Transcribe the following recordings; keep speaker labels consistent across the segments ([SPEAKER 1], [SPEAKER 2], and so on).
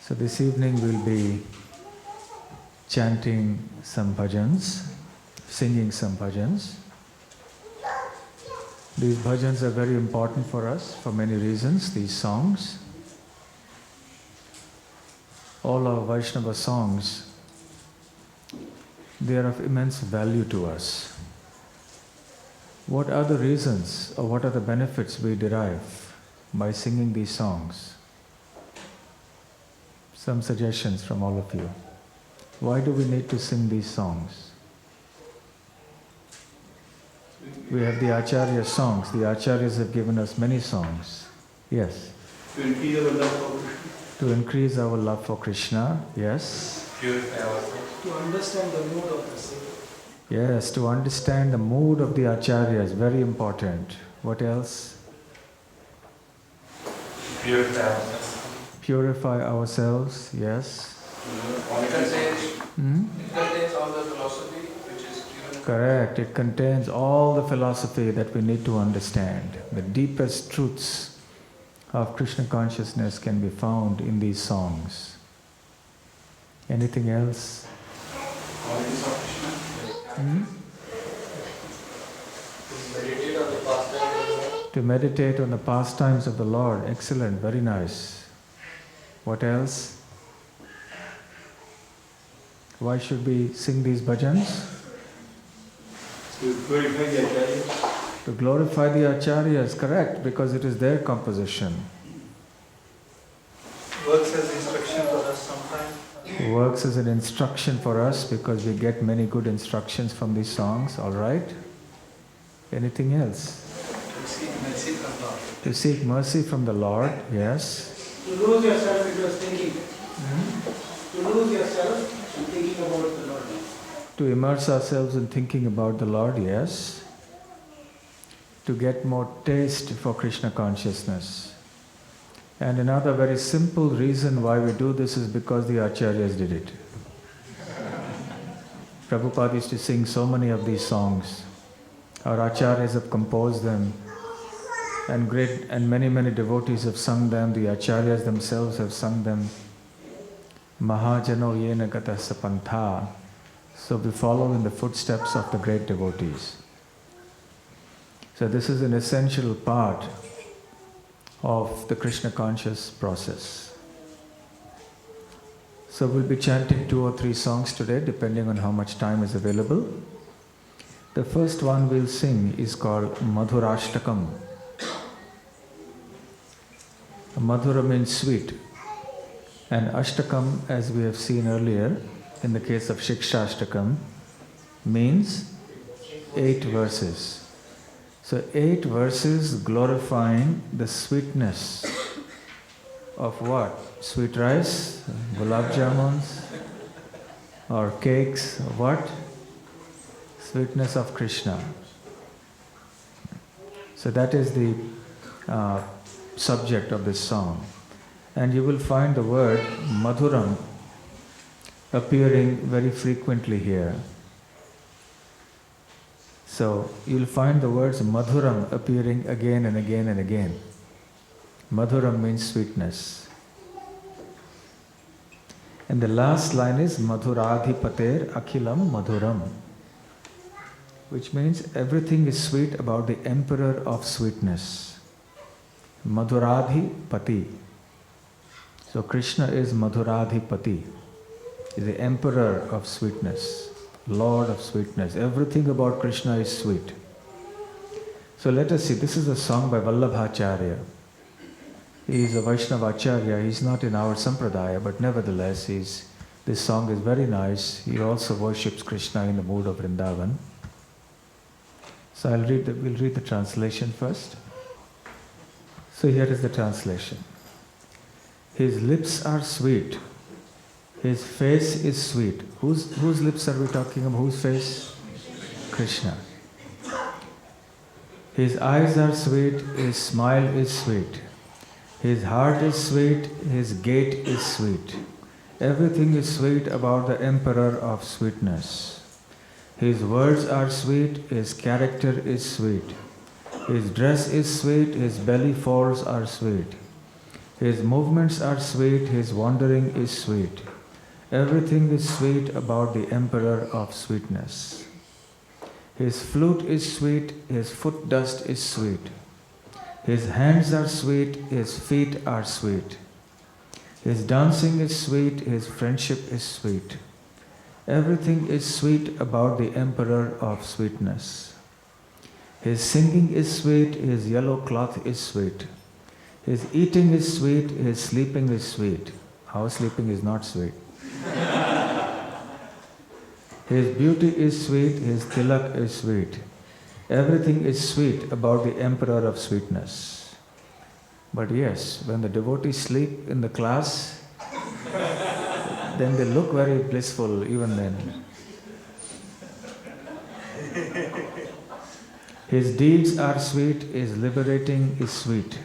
[SPEAKER 1] So this evening we'll be chanting some bhajans, singing some bhajans. These bhajans are very important for us for many reasons, these songs. All our Vaishnava songs, they are of immense value to us. What are the reasons or what are the benefits we derive by singing these songs? Some suggestions from all of you. Why do we need to sing these songs? We have the Acharya songs. The Acharyas have given us many songs. Yes?
[SPEAKER 2] To increase our love for Krishna.
[SPEAKER 1] To increase our love for Krishna. Yes?
[SPEAKER 2] Purify ourselves. To understand the mood of the Savior.
[SPEAKER 1] Yes, to understand the mood of the Acharyas. Very important. What else?
[SPEAKER 2] Purify ourselves.
[SPEAKER 1] Purify ourselves. Yes?
[SPEAKER 3] It contains all the philosophy which is given.
[SPEAKER 1] Correct. It contains all the philosophy that we need to understand. The deepest truths of Krishna consciousness can be found in these songs. Anything else?
[SPEAKER 3] Qualities of Krishna. Meditate on the pastimes of the Lord.
[SPEAKER 1] To meditate on the pastimes of the Lord. Excellent. Very nice. What else? Why should we sing these bhajans?
[SPEAKER 2] To glorify the Acharyas.
[SPEAKER 1] To glorify the Acharyas, correct, because it is their composition.
[SPEAKER 2] Works as instruction for us sometimes.
[SPEAKER 1] Works as an instruction for us because we get many good instructions from these songs, alright? Anything else?
[SPEAKER 3] To seek mercy from the Lord.
[SPEAKER 1] To seek mercy from the Lord, yes.
[SPEAKER 4] To lose yourself into thinking. To lose yourself in thinking about the Lord.
[SPEAKER 1] To immerse ourselves in thinking about the Lord, yes. To get more taste for Krishna consciousness. And another very simple reason why we do this is because the Acharyas did it. Prabhupada used to sing so many of these songs. Our Acharyas have composed them, and many devotees have sung them. The Acharyas themselves have sung them. Mahajano yena gata sapantha. So we follow in the footsteps of the great devotees. So this is an essential part of the Krishna conscious process. So we'll be chanting 2 or 3 songs today, depending on how much time is available. The first one we'll sing is called Madhurastakam. Madhura means sweet, and Ashtakam, as we have seen earlier, in the case of Shikshashtakam, means 8 verses. So 8 verses glorifying the sweetness of what? Sweet rice, gulab jamuns, or cakes, or what? Sweetness of Krishna. So that is the subject of this song. And you will find the word Madhuram appearing very frequently here. So you'll find the words Madhuram appearing again and again and again. Madhuram means sweetness. And the last line is Madhuradhipater Akhilam Madhuram, which means everything is sweet about the emperor of sweetness. Madhuradhipati. So Krishna is Madhuradhipati. He is the emperor of sweetness, Lord of sweetness. Everything about Krishna is sweet. So let us see, this is a song by Vallabhacarya. He is a Vaishnava Acharya. He is not in our sampradaya, but nevertheless, this song is very nice. He also worships Krishna in the mood of Vrindavan. So we'll read the translation first. So here is the translation. His lips are sweet. His face is sweet. Whose lips are we talking about? Whose face? Krishna. His eyes are sweet. His smile is sweet. His heart is sweet. His gait is sweet. Everything is sweet about the emperor of sweetness. His words are sweet. His character is sweet. His dress is sweet. His belly folds are sweet. His movements are sweet, his wandering is sweet. Everything is sweet about the Emperor of Sweetness. His flute is sweet, his foot dust is sweet. His hands are sweet, his feet are sweet. His dancing is sweet, his friendship is sweet. Everything is sweet about the Emperor of Sweetness. His singing is sweet, his yellow cloth is sweet. His eating is sweet, his sleeping is sweet. Our sleeping is not sweet. His beauty is sweet, his tilak is sweet. Everything is sweet about the Emperor of Sweetness. But yes, when the devotees sleep in the class, then they look very blissful even then. His deeds are sweet, his liberating is sweet.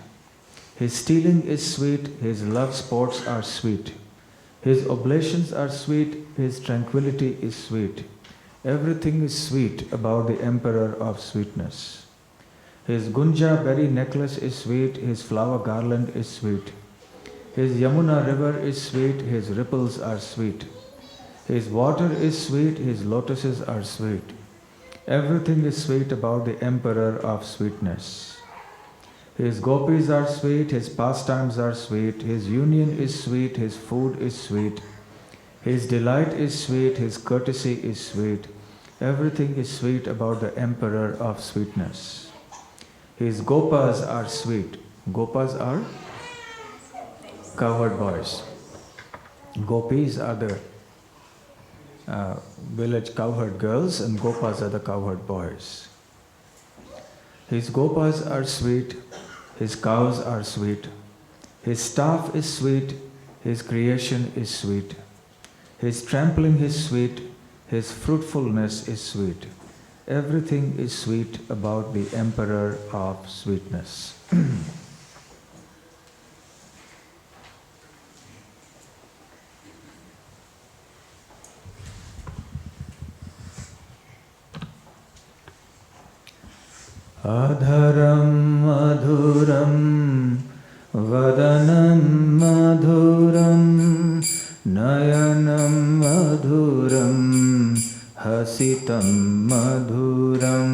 [SPEAKER 1] His stealing is sweet, his love sports are sweet. His oblations are sweet, his tranquility is sweet. Everything is sweet about the Emperor of Sweetness. His Gunja berry necklace is sweet, his flower garland is sweet. His Yamuna river is sweet, his ripples are sweet. His water is sweet, his lotuses are sweet. Everything is sweet about the Emperor of Sweetness. His gopis are sweet, his pastimes are sweet, his union is sweet, his food is sweet. His delight is sweet, his courtesy is sweet. Everything is sweet about the Emperor of Sweetness. His gopas are sweet. Gopas are cowherd boys. Gopis are the village cowherd girls and gopas are the cowherd boys. His gopas are sweet, his cows are sweet, his staff is sweet, his creation is sweet, his trampling is sweet, his fruitfulness is sweet. Everything is sweet about the Emperor of Sweetness. Adharam Madhuram Vadanam Madhuram Nayanam Madhuram Hasitam Madhuram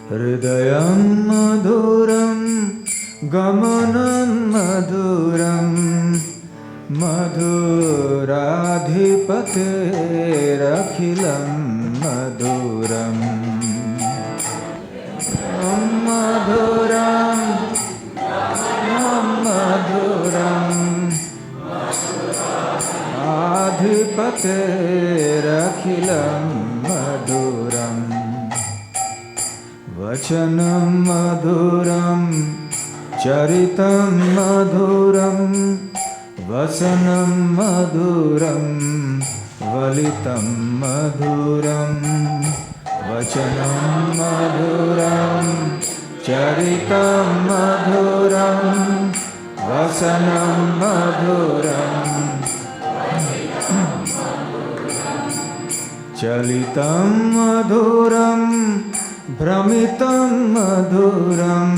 [SPEAKER 1] Hridayam Madhuram Gamanam Madhuram Madhuradhipaterakhilam Madhuram Madhuram Madhuram Adhipaterakhilam Madhuram Vachanam Madhuram Charitam Madhuram Vasanam Madhuram Valitam Madhuram Vachanam Madhuram Charitam Madhuram Vasanam Madhuram Chalitam Madhuram Brahmitam Madhuram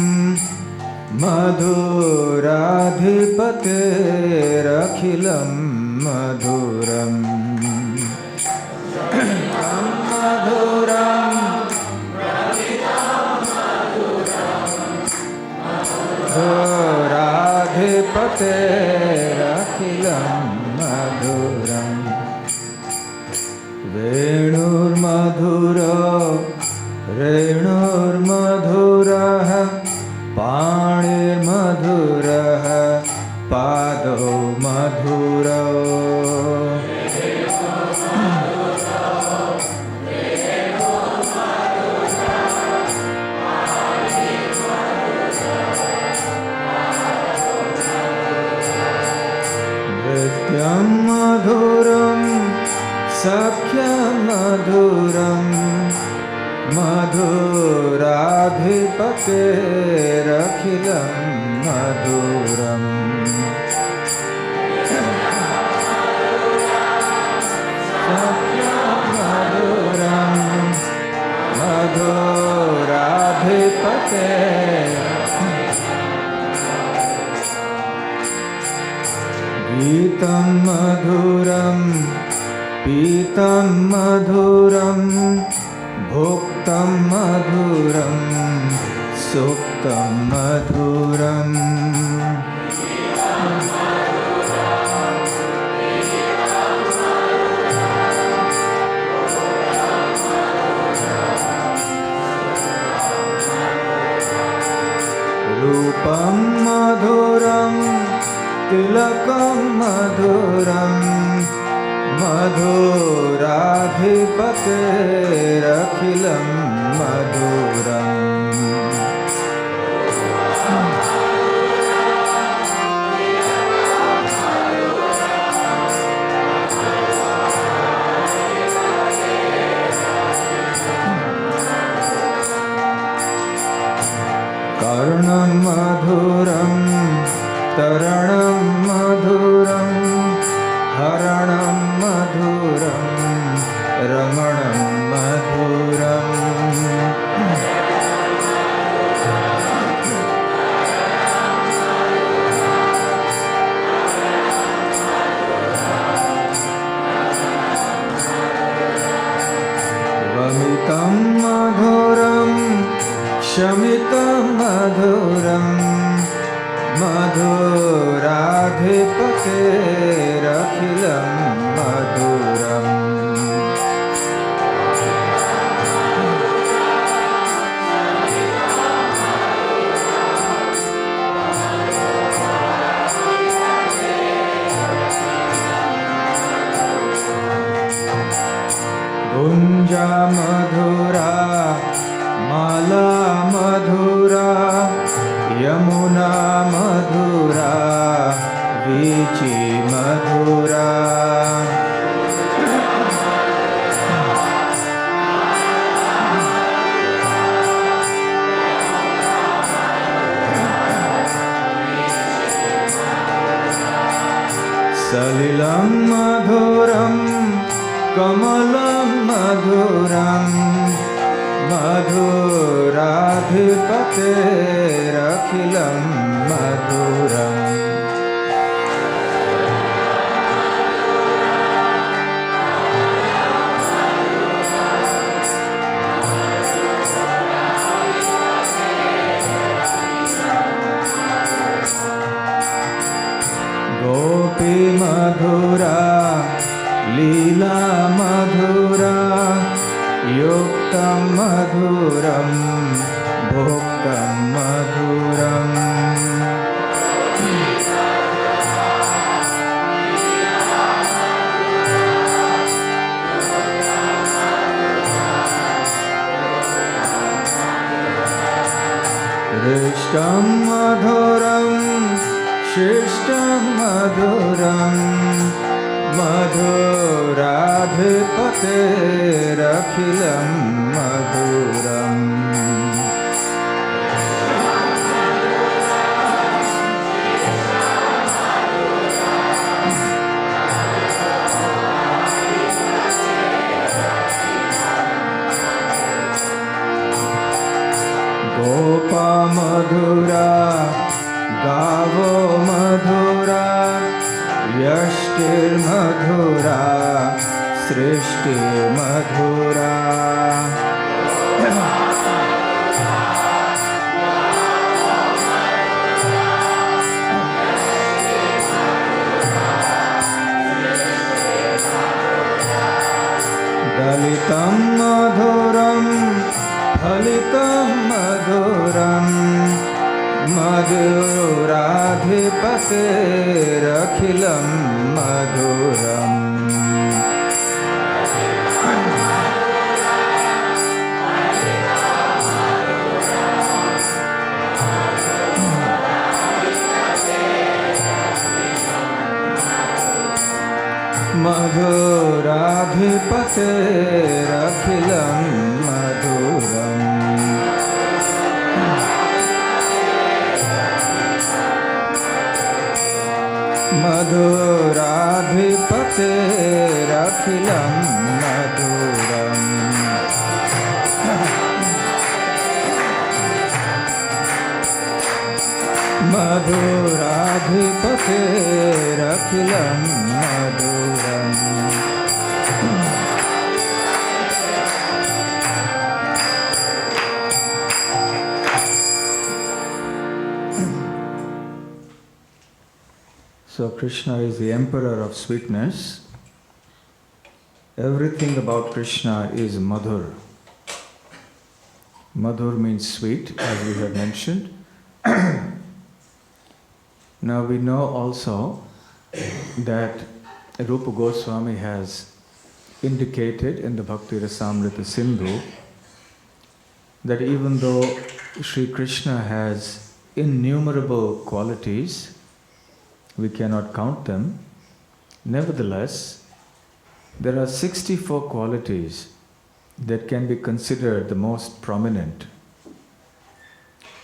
[SPEAKER 1] Madhuradhipaterakhilam Madhuram Madhuram Madhuradhipaterakhilam Madhuram Venur Madhura Renur Madhurah Panir Madhurah Pado Madhura Nrityam Madhuram Sakhyam Madhuram Madhuradhipaterakhilam Madhuram मधुरं पीतं मधुरं भोक्तं मधुरं सुक्तं मधुरम् रूपं मधुरं तिलकं मधुरं मधुराधिपतेरखिलं मधुरम् कर्णं मधुरं तरणं मधुरं हरणं मधुरं रमणं मधुरम् वमितं मधुरं शमितं मधुरं मधुराधिपतेरखिलं मधुरम् गुञ्जा मधुरा माला मधुरा यमुना मधुरा वीची मधुरा सलिलं मधुरं कमलं मधुरं मधुराधिपतेरखिलं मधुरम् गोपी मधुरा लीला मधुरा युक्तं मधुरं भोक्तं मधुरम् हृष्टं मधुरं शिष्टं मधुरं मधुराधिपतेरखिलं मधुरम् गोपा मधुरा गावो मधुरा यष्टिर्मधुरा सृष्टिर्मधुरा दलितं मधुरं फलितं मधुरं मधुराधिपतेरखिलं मधुरम् मधुराधिपतेरखिलं मधुरम् मधुराधिपतेरखिलं मधुरम् मधुरा Madhuraधिपतेरखिलं Madhuram. So Krishna is the emperor of sweetness. Everything about Krishna is Madhur. Madhur means sweet, as we have mentioned. Now we know also that Rupa Goswami has indicated in the Bhakti Rasamrita Sindhu that even though Sri Krishna has innumerable qualities, we cannot count them, nevertheless, there are 64 qualities that can be considered the most prominent.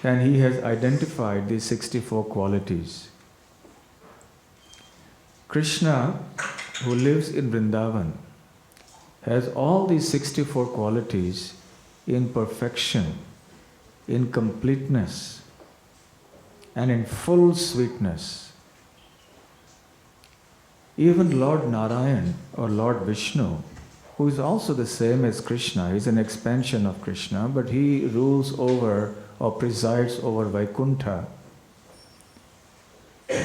[SPEAKER 1] And he has identified these 64 qualities. Krishna, who lives in Vrindavan, has all these 64 qualities in perfection, in completeness, and in full sweetness. Even Lord Narayan or Lord Vishnu, who is also the same as Krishna, is an expansion of Krishna, but he rules over or presides over Vaikuntha.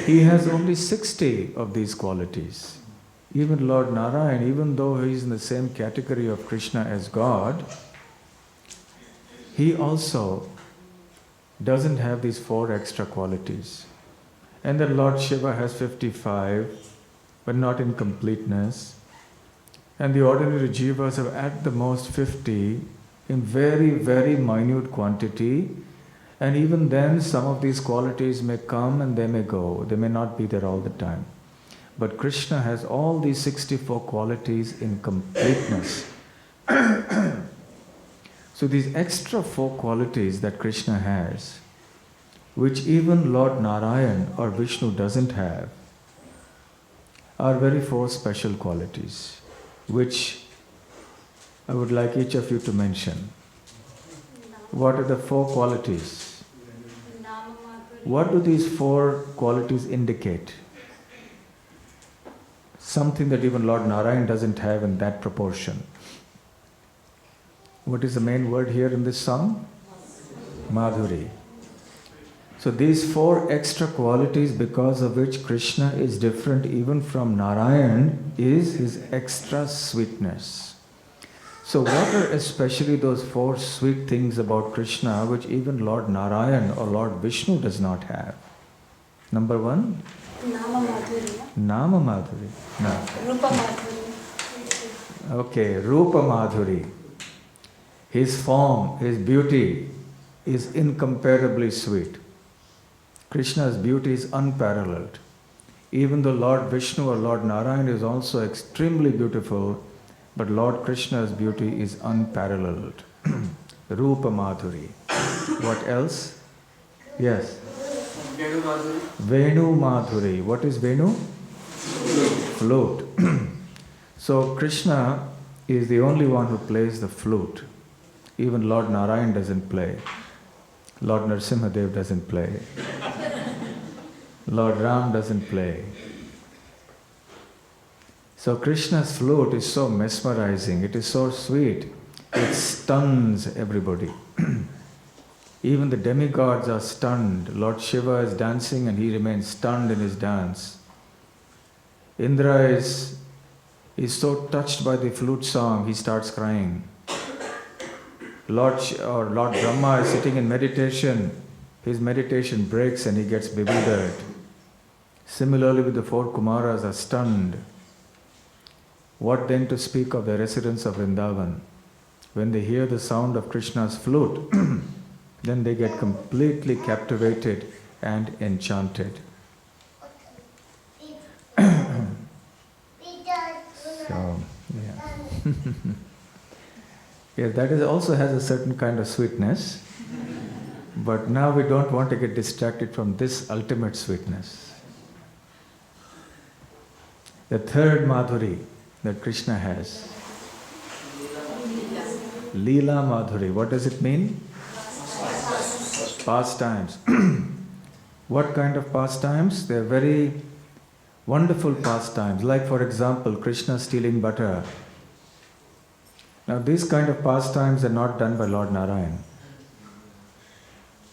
[SPEAKER 1] He has only 60 of these qualities. Even Lord Narayan, even though he is in the same category of Krishna as God, he also doesn't have these 4 extra qualities. And then Lord Shiva has 55, but not in completeness. And the ordinary jivas have at the most 50 in very, very minute quantity. And even then, some of these qualities may come and they may go. They may not be there all the time. But Krishna has all these 64 qualities in completeness. So these extra 4 qualities that Krishna has, which even Lord Narayan or Vishnu doesn't have, are very 4 special qualities, which I would like each of you to mention. What are the 4 qualities? What do these 4 qualities indicate? Something that even Lord Narayan doesn't have in that proportion. What is the main word here in this song? Madhuri. So these 4 extra qualities because of which Krishna is different even from Narayan is his extra sweetness. So what are especially those 4 sweet things about Krishna which even Lord Narayan or Lord Vishnu does not have? Number 1?
[SPEAKER 5] Nama Madhuri.
[SPEAKER 1] Nama Madhuri. No.
[SPEAKER 5] Rupa Madhuri.
[SPEAKER 1] Okay, Rupa Madhuri. His form, his beauty is incomparably sweet. Krishna's beauty is unparalleled. Even though Lord Vishnu or Lord Narayan is also extremely beautiful, but Lord Krishna's beauty is unparalleled. Rupa Madhuri. What else? Yes?
[SPEAKER 3] Venu Madhuri.
[SPEAKER 1] Venu Madhuri. What is Venu? Flute. So Krishna is the only one who plays the flute. Even Lord Narayan doesn't play. Lord Narasimhadev doesn't play. Lord Ram doesn't play. So Krishna's flute is so mesmerizing, it is so sweet, it stuns everybody. Even the demigods are stunned. Lord Shiva is dancing and he remains stunned in his dance. Indra is so touched by the flute song, he starts crying. Lord Brahma is sitting in meditation, his meditation breaks and he gets bewildered. Similarly with the 4 Kumaras are stunned. What then to speak of the residents of Vrindavan? When they hear the sound of Krishna's flute, then they get completely captivated and enchanted. So, yeah. Yes, that also has a certain kind of sweetness, but now we don't want to get distracted from this ultimate sweetness. The 3rd Madhuri that Krishna has. Leela Madhuri. What does it mean? Pastimes. What kind of pastimes? They're very wonderful pastimes. Like for example, Krishna stealing butter. Now these kind of pastimes are not done by Lord Narayan.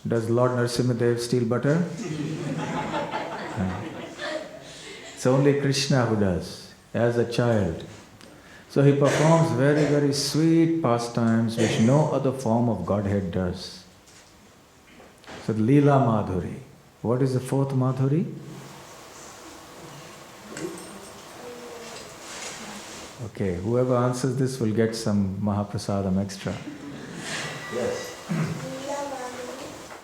[SPEAKER 1] Does Lord Narasimhadev steal butter? No. It's only Krishna who does, as a child. So he performs very, very sweet pastimes which no other form of Godhead does. So the Leela Madhuri. What is the fourth Madhuri? Okay, whoever answers this will get some Mahaprasadam extra.
[SPEAKER 4] Yes.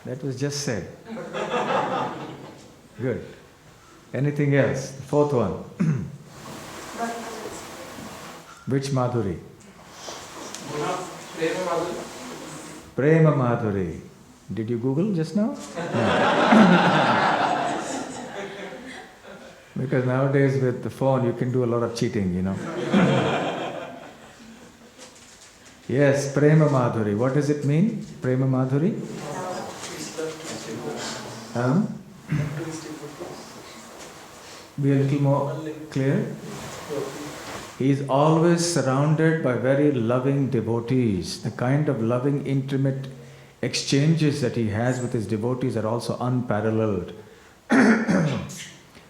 [SPEAKER 1] That was just said. Good. Anything else? The fourth one. Which Madhuri?
[SPEAKER 3] Prema Madhuri.
[SPEAKER 1] Prema Madhuri. Did you Google just now? No. Because nowadays with the phone you can do a lot of cheating, you know. Yes, Prema Madhuri. What does it mean? Prema Madhuri? Be a little more clear. He is always surrounded by very loving devotees. The kind of loving, intimate exchanges that he has with his devotees are also unparalleled.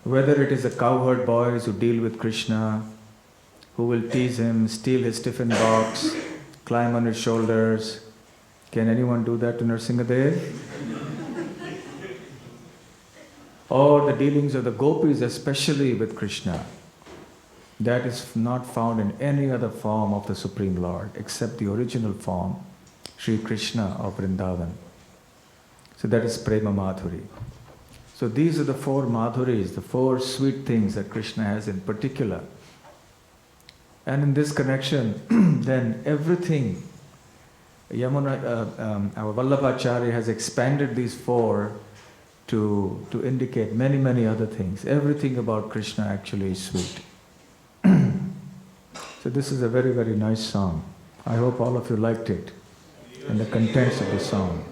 [SPEAKER 1] Whether it is the cowherd boys who deal with Krishna, who will tease him, steal his tiffin box, climb on his shoulders. Can anyone do that to Narasimhadev? Or the dealings of the gopis, especially with Krishna. That is not found in any other form of the Supreme Lord, except the original form, Sri Krishna of Vrindavan. So that is Prema Madhuri. So these are the four Madhuris, the four sweet things that Krishna has in particular. And in this connection, then everything, our Vallabhacarya has expanded these four to indicate many, many other things. Everything about Krishna actually is sweet. So this is a very, very nice song. I hope all of you liked it and the contents of the song.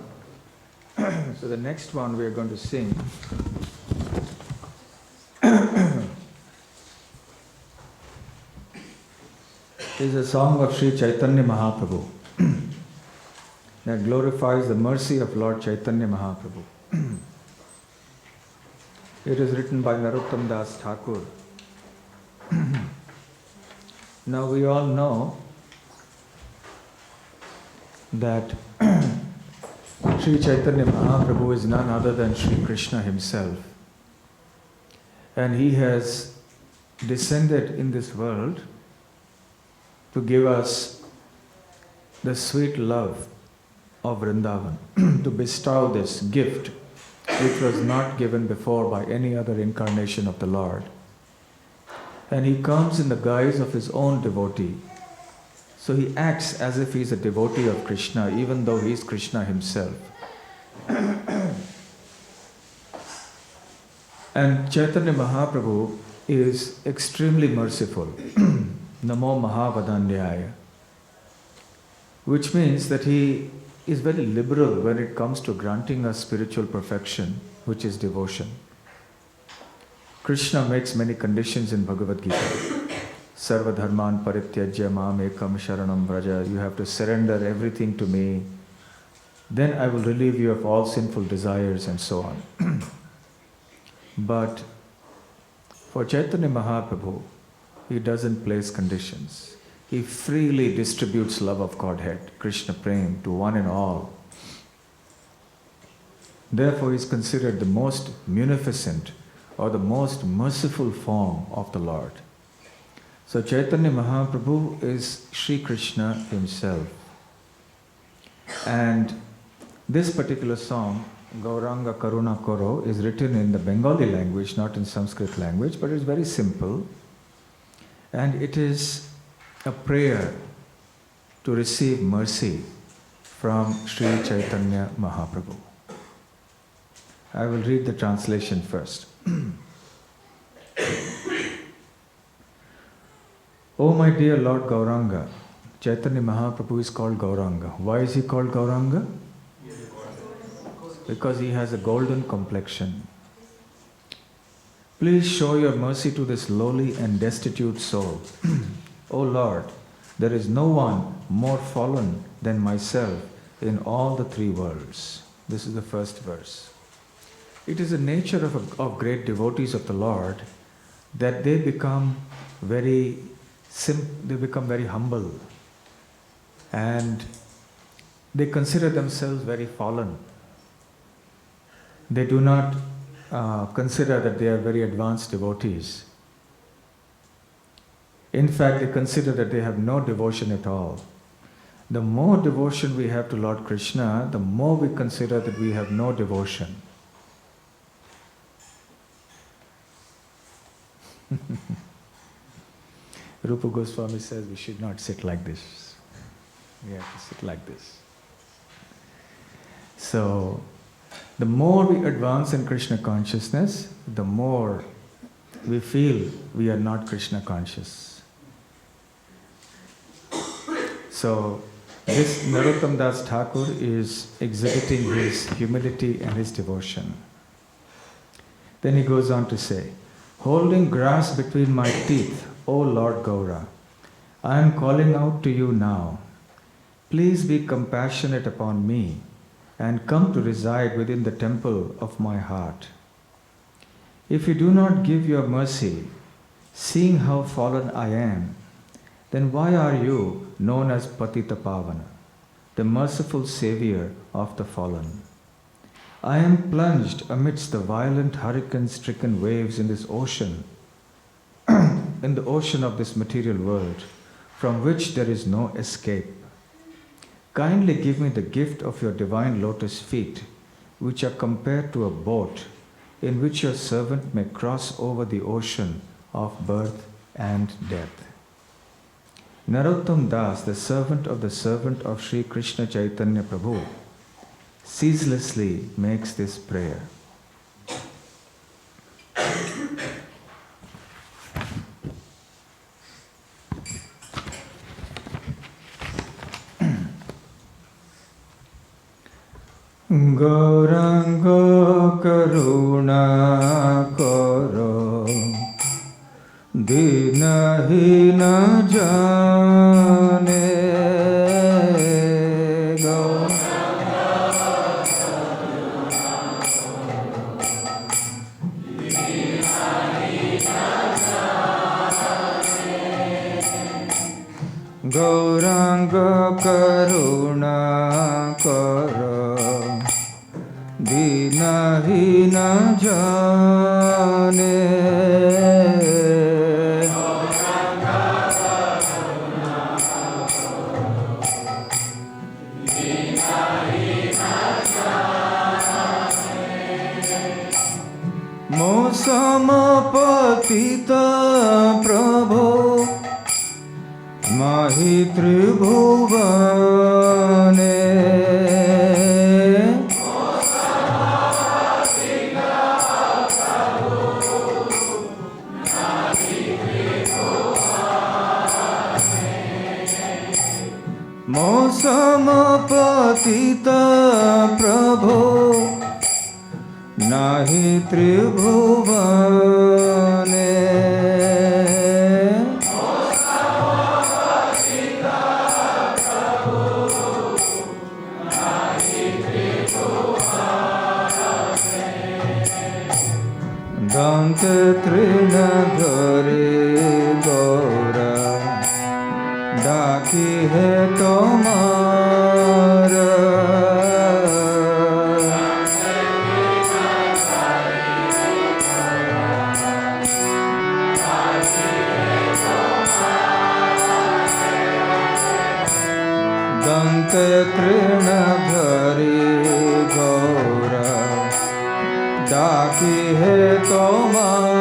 [SPEAKER 1] So the next one we are going to sing is a song of Sri Chaitanya Mahaprabhu that glorifies the mercy of Lord Chaitanya Mahaprabhu. It is written by Narottama Das Thakur. Now we all know that Sri Chaitanya Mahaprabhu is none other than Sri Krishna himself. And he has descended in this world to give us the sweet love of Vrindavan, to bestow this gift which was not given before by any other incarnation of the Lord. And he comes in the guise of his own devotee. So he acts as if he is a devotee of Krishna, even though he is Krishna himself. And Chaitanya Mahaprabhu is extremely merciful. Namo Mahavadanyaya. Which means that he is very liberal when it comes to granting us spiritual perfection, which is devotion. Krishna makes many conditions in Bhagavad Gita. Sarva dharman parityajya mam ekam sharanam vraja. You have to surrender everything to me. Then I will relieve you of all sinful desires and so on. But for Chaitanya Mahaprabhu, he doesn't place conditions. He freely distributes love of Godhead, Krishna Prem, to one and all. Therefore, he is considered the most munificent or the most merciful form of the Lord. So Chaitanya Mahaprabhu is Sri Krishna himself. And this particular song, Gauranga Karuna Koro, is written in the Bengali language, not in Sanskrit language, but it's very simple. And it is a prayer to receive mercy from Sri Chaitanya Mahaprabhu. I will read the translation first. Oh my dear Lord Gauranga, Chaitanya Mahaprabhu is called Gauranga. Why is he called Gauranga? Because he has a golden complexion. Please show your mercy to this lowly and destitute soul. O Lord, there is no one more fallen than myself in all the three worlds. This is the first verse. It is the nature of great devotees of the Lord that they become very humble, and they consider themselves very fallen. They do not consider that they are very advanced devotees. In fact, they consider that they have no devotion at all. The more devotion we have to Lord Krishna, the more we consider that we have no devotion. Rupa Goswami says we should not sit like this. We have to sit like this. So, the more we advance in Krishna consciousness, the more we feel we are not Krishna conscious. So, this Narottama Das Thakur is exhibiting his humility and his devotion. Then he goes on to say, holding grass between my teeth, O Lord Gaura, I am calling out to you now. Please be compassionate upon me and come to reside within the temple of my heart. If you do not give your mercy, seeing how fallen I am, then why are you known as Patita Pavana, the merciful savior of the fallen? I am plunged amidst the violent hurricane-stricken waves in this ocean, in the ocean of this material world, from which there is no escape. Kindly give me the gift of your divine lotus feet, which are compared to a boat in which your servant may cross over the ocean of birth and death. Narottama Das, the servant of Sri Krishna Chaitanya Prabhu, ceaselessly makes this prayer. Gauranga Karuna Koro Dinahina Jane Gauranga Karuna Koro Dinahina Jane Mosama Patita Prabhu Mahi Tribhuvane Samapatita Prabhu Nahi Tribhuvane Dante Trinadhari Gaura Daki hai tomara Dante Trinadhari Gaura Daki hai tomara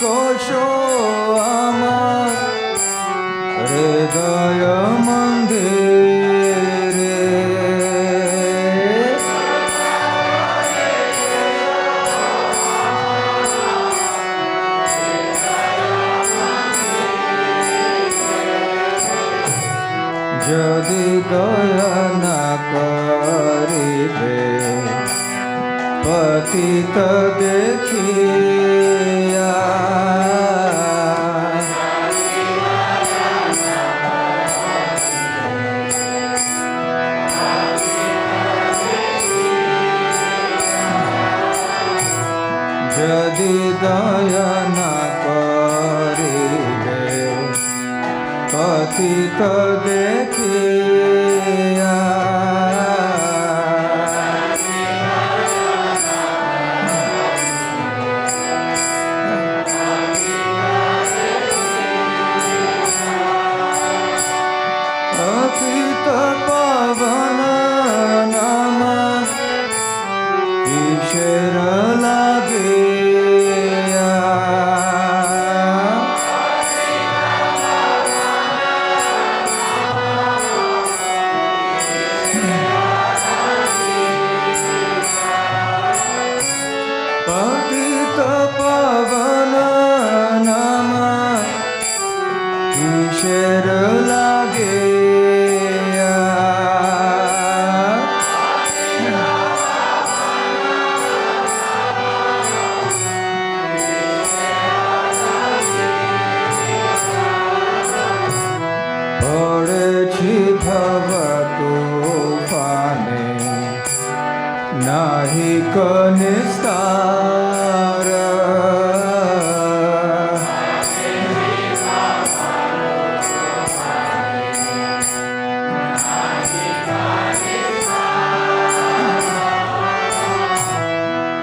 [SPEAKER 1] কোশো আমার হৃদয় মন্দিরে যদি দয়া না করিবে পতিত দেখিয়া যদি দয়া না করিবে পতিত দেখিয়া পতিত পাবন নাম কিসের লাগিয়া পতিত পাবন নাম কিসের লাগিয়া পড়েছি ভব তুফানে নাহি নিস্তার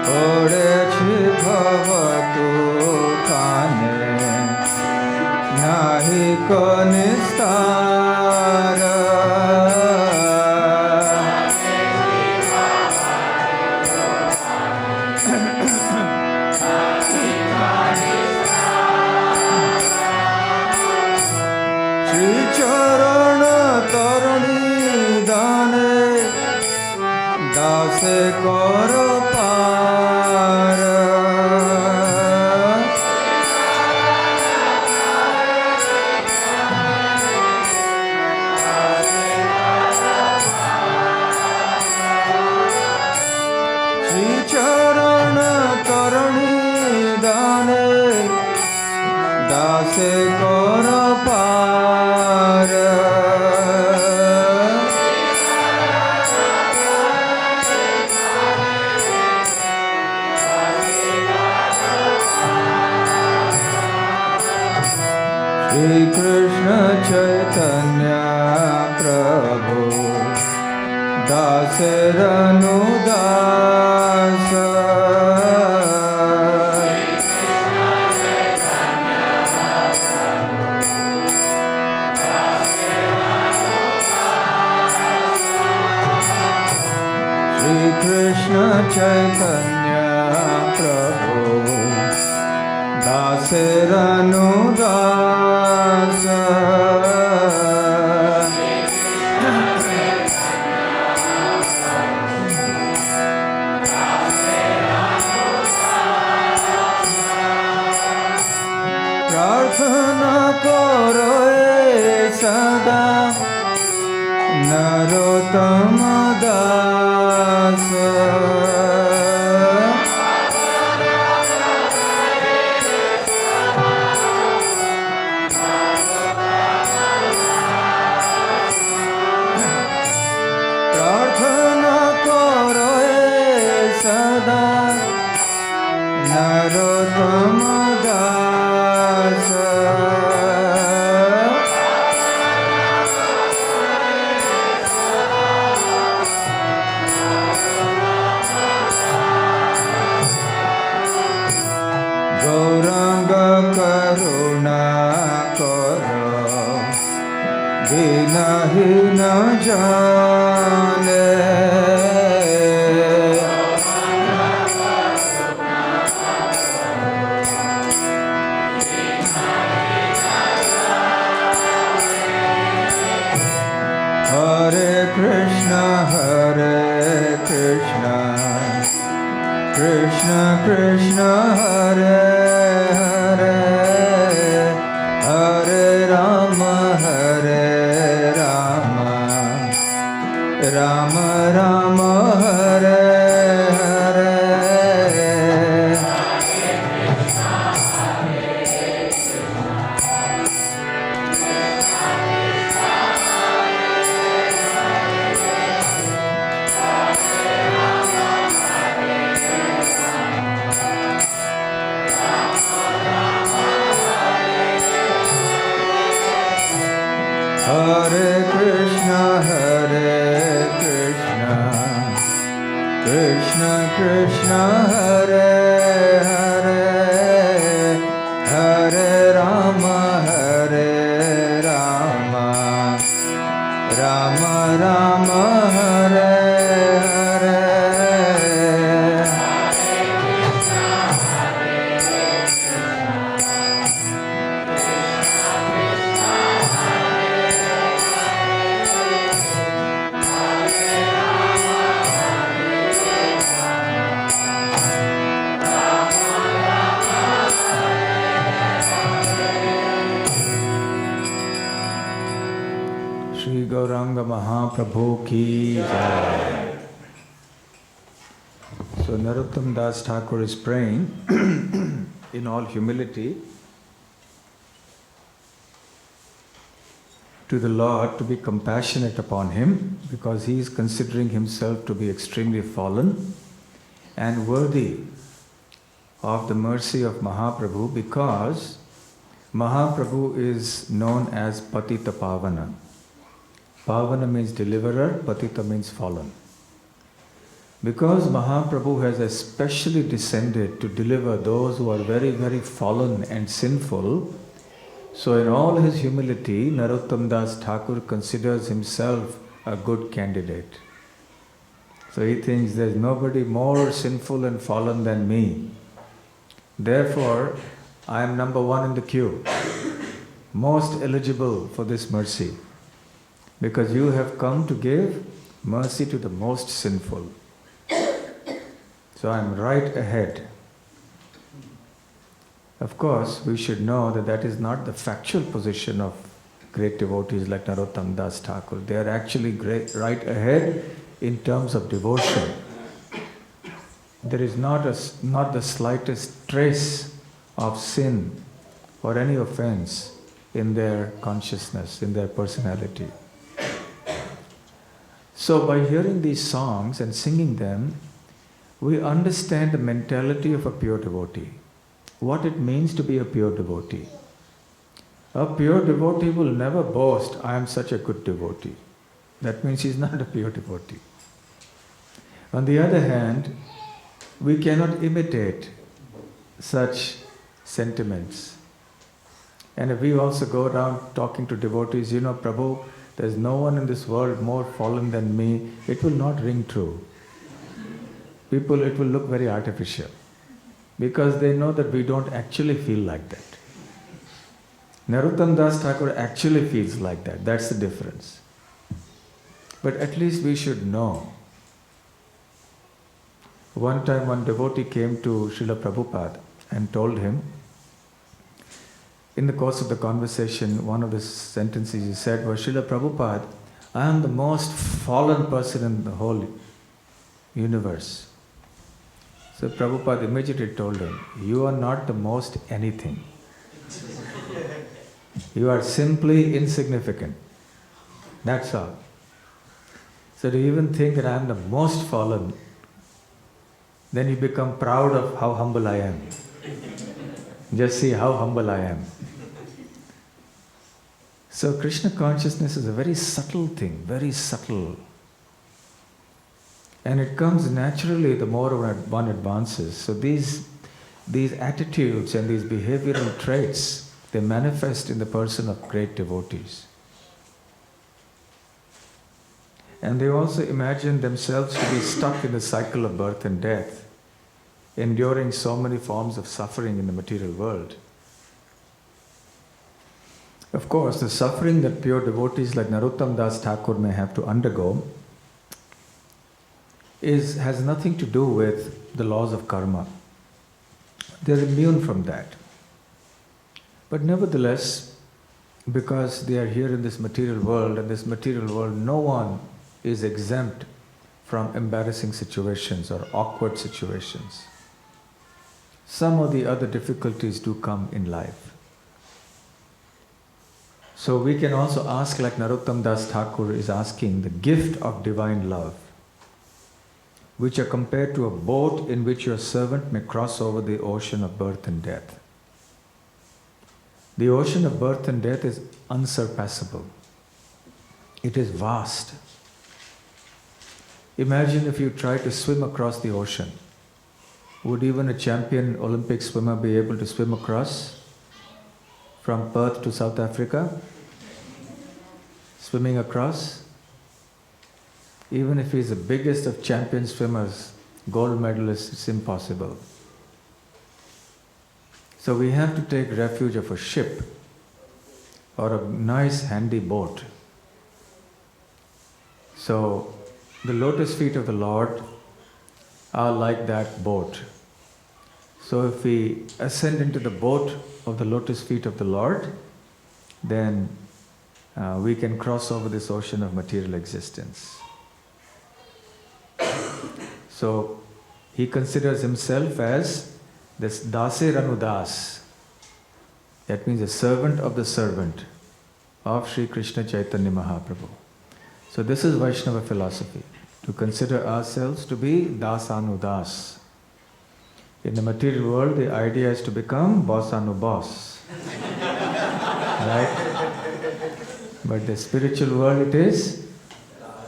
[SPEAKER 1] পড়েছি ভব তুফানে নাহি নিস্তার শ্রীচরণ তরণী দানে দাসে কর পার শ্রীচরণ তরণী দানে দাসে কর পার শ্রী কৃষ্ণ চৈতন্য প্রভু দাসের অনুদাস শ্রী কৃষ্ণ চৈতন্য প্রভু দাসের অনুদাস প্রার্থনা করো সদা নরোত্তম দাস প্রার্থনা করো সদা নরোত্তম দাস গৌরাঙ্গ করুণা কর দীনহীন জানে Krishna Krishna Hare Hare Hare Rama Hare Rama Rama Rama Hare Hare Hare Krishna Krishna Krishna Hare Hare Hare Rama Rama Rama Hare Hare Shri Gauranga Mahaprabhu ki jai. So Narottama Das Thakur is praying in all humility to the Lord to be compassionate upon him, because he is considering himself to be extremely fallen and worthy of the mercy of Mahaprabhu, because Mahaprabhu is known as Patita Pavana. Pavana means deliverer, Patita means fallen. Because Mahaprabhu has especially descended to deliver those who are very, very fallen and sinful, so in all his humility, Narottama Das Thakur considers himself a good candidate. So he thinks there's nobody more sinful and fallen than me. Therefore, I am number one in the queue, most eligible for this mercy, because you have come to give mercy to the most sinful. So I am right ahead. Of course, we should know that that is not the factual position of great devotees like Narottama Das Thakur. They are actually right ahead in terms of devotion. There is not the slightest trace of sin or any offense in their consciousness, in their personality. So by hearing these songs and singing them, we understand the mentality of a pure devotee. What it means to be a pure devotee. A pure devotee will never boast, I am such a good devotee. That means he is not a pure devotee. On the other hand, we cannot imitate such sentiments. And if we also go around talking to devotees, Prabhu, there's no one in this world more fallen than me, it will not ring true. It will look very artificial, because they know that we don't actually feel like that. Narottama Das Thakur actually feels like that. That's the difference. But at least we should know. One time one devotee came to Srila Prabhupada and told him, in the course of the conversation, one of the sentences he said was, Srila Prabhupada, I am the most fallen person in the whole universe. So Prabhupada immediately told him, you are not the most anything. You are simply insignificant. That's all. So do you even think that I am the most fallen? Then you become proud of how humble I am. Just see how humble I am. So Krishna consciousness is a very subtle thing, very subtle. And it comes naturally the more one advances. So these attitudes and these behavioral traits, they manifest in the person of great devotees. And they also imagine themselves to be stuck in the cycle of birth and death, enduring so many forms of suffering in the material world. Of course, the suffering that pure devotees like Narottama Das Thakur may have to undergo has nothing to do with the laws of karma. They're immune from that. But nevertheless, because they are here in this material world, and this material world, no one is exempt from embarrassing situations or awkward situations. Some of the other difficulties do come in life. So we can also ask, like Narottama Das Thakur is asking, the gift of divine love, which are compared to a boat in which your servant may cross over the ocean of birth and death. The ocean of birth and death is unsurpassable. It is vast. Imagine if you try to swim across the ocean. Would even a champion Olympic swimmer be able to swim across from Perth to South Africa? Swimming across? Even if he's the biggest of champion swimmers, gold medalist, it's impossible. So we have to take refuge of a ship or a nice handy boat. So the lotus feet of the Lord are like that boat. So if we ascend into the boat of the lotus feet of the Lord, then we can cross over this ocean of material existence. So he considers himself as this Dase Ranudas. That means a servant of the servant of Sri Krishna Chaitanya Mahaprabhu. So this is Vaishnava philosophy, to consider ourselves to be Dasanudas. In the material world, the idea is to become Boss. Right? But the spiritual world, it is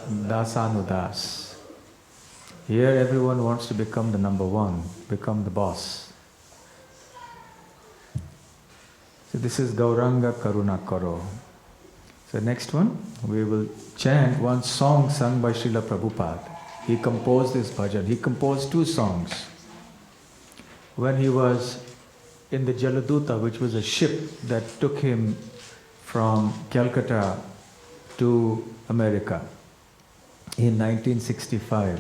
[SPEAKER 1] Dasanudas. Here everyone wants to become the number one, become the boss. So this is Gauranga Karuna Koro. So next one, we will chant one song sung by Srila Prabhupada. He composed this bhajan. He composed two songs. When he was in the Jaladuta, which was a ship that took him from Calcutta to America in 1965.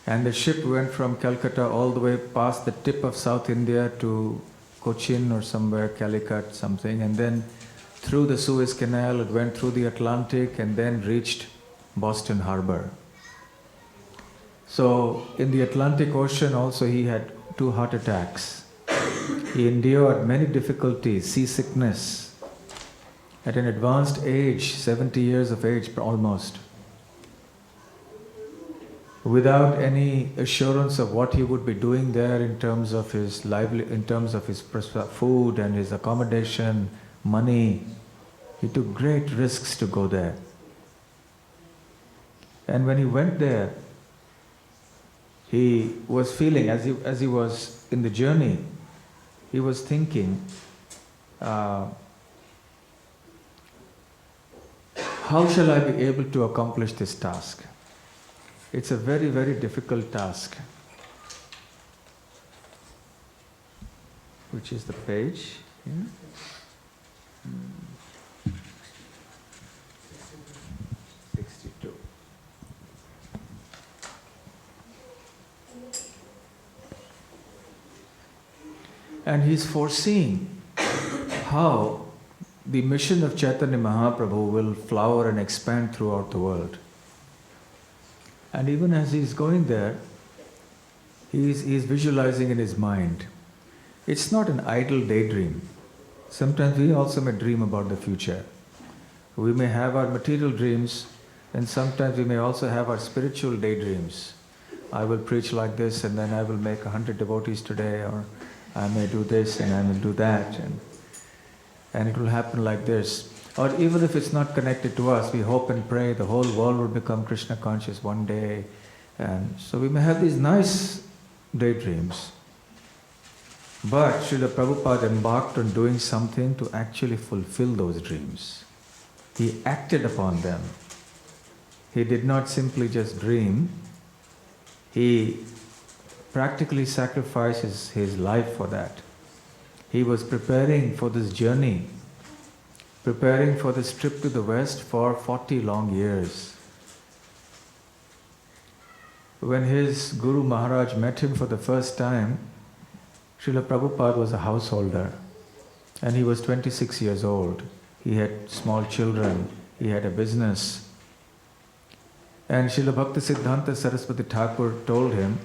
[SPEAKER 1] And the ship went from Calcutta all the way past the tip of South India to Cochin or somewhere, Calicut, something, and then through the Suez Canal, it went through the Atlantic and then reached Boston Harbor. So in the Atlantic Ocean also he had 2 heart attacks. He endured many difficulties, seasickness, at an advanced age, 70 years of age almost, without any assurance of what he would be doing there in terms of his food and his accommodation, money. He took great risks to go there. And when he went there, he was feeling, as he was in the journey, he was thinking, how shall I be able to accomplish this task? It's a very, very difficult task. Which is the page? Yeah. 62. And he's foreseeing how the mission of Chaitanya Mahaprabhu will flower and expand throughout the world. And even as he's going there, he's visualizing in his mind. It's not an idle daydream. Sometimes we also may dream about the future. We may have our material dreams, and sometimes we may also have our spiritual daydreams. I will preach like this, and then I will make 100 devotees today, or I may do this and I will do that, and it will happen like this. Or even if it's not connected to us, we hope and pray the whole world will become Krishna conscious one day. And so we may have these nice daydreams. But Srila Prabhupada embarked on doing something to actually fulfill those dreams. He acted upon them. He did not simply just dream. He practically sacrificed his life for that. He was preparing for this journey, preparing for this trip to the West for 40 long years. when his Guru Maharaj met him for the first time, Srila Prabhupada was a householder and he was 26 years old. He had small children, he had a business. And Srila Bhaktisiddhanta Saraswati Thakur told him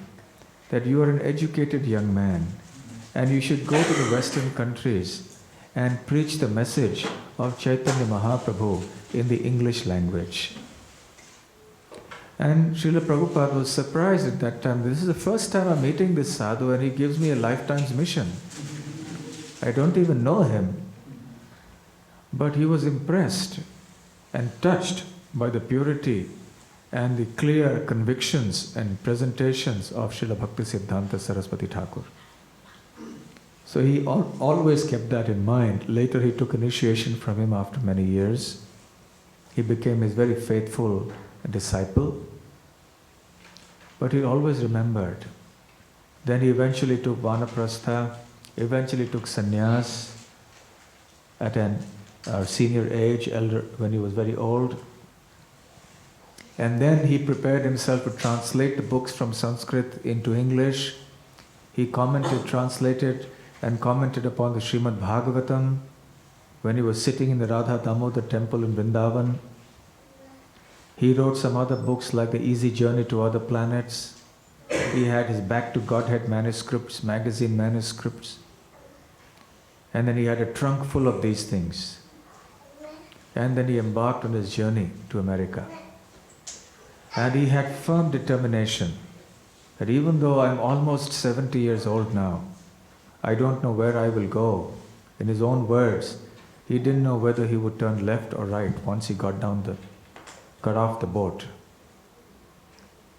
[SPEAKER 1] that you are an educated young man and you should go to the Western countries and preach the message of Chaitanya Mahaprabhu in the English language. And Srila Prabhupada was surprised at that time. This is the first time I'm meeting this sadhu and he gives me a lifetime's mission. I don't even know him. But he was impressed and touched by the purity and the clear convictions and presentations of Srila Bhaktisiddhanta Saraswati Thakur. So he always kept that in mind. Later he took initiation from him after many years. He became his very faithful disciple. But he always remembered. Then he eventually took Vanaprastha, eventually took sannyas at an senior age, elder, when he was very old. And then he prepared himself to translate the books from Sanskrit into English. He commented, translated and commented upon the Srimad Bhagavatam when he was sitting in the Radha Damodar temple in Vrindavan. He wrote some other books like The Easy Journey to Other Planets. He had his Back to Godhead manuscripts, magazine manuscripts. And then he had a trunk full of these things. And then he embarked on his journey to America. And he had firm determination that even though I'm almost 70 years old now, I don't know where I will go. In his own words, he didn't know whether he would turn left or right once he got off the boat.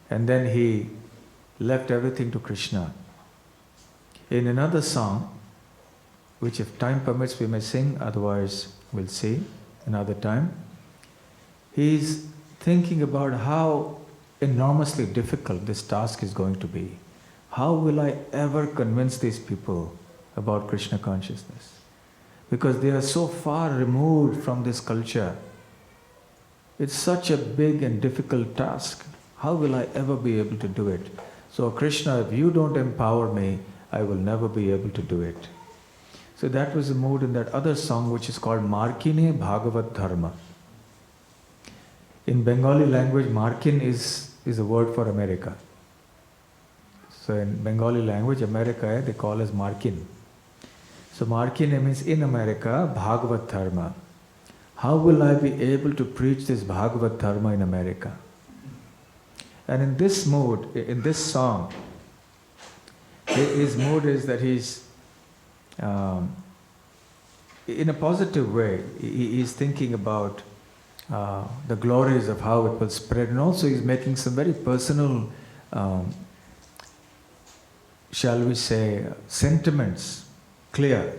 [SPEAKER 1] And then he left everything to Krishna. In another song, which if time permits we may sing, otherwise we'll see another time, he's thinking about how enormously difficult this task is going to be. How will I ever convince these people about Krishna consciousness? Because they are so far removed from this culture. It's such a big and difficult task. How will I ever be able to do it? So Krishna, if you don't empower me, I will never be able to do it. So that was the mood in that other song which is called Markine Bhagavat Dharma. In Bengali language, Markin is a word for America. So in Bengali language, America, they call as Markin. So Markin means in America, Bhagavat Dharma. How will I be able to preach this Bhagavat Dharma in America? And in this mood, in this song, his mood is that he's, in a positive way, he's thinking about the glories of how it will spread, and also he's making some very personal, shall we say, sentiments clear.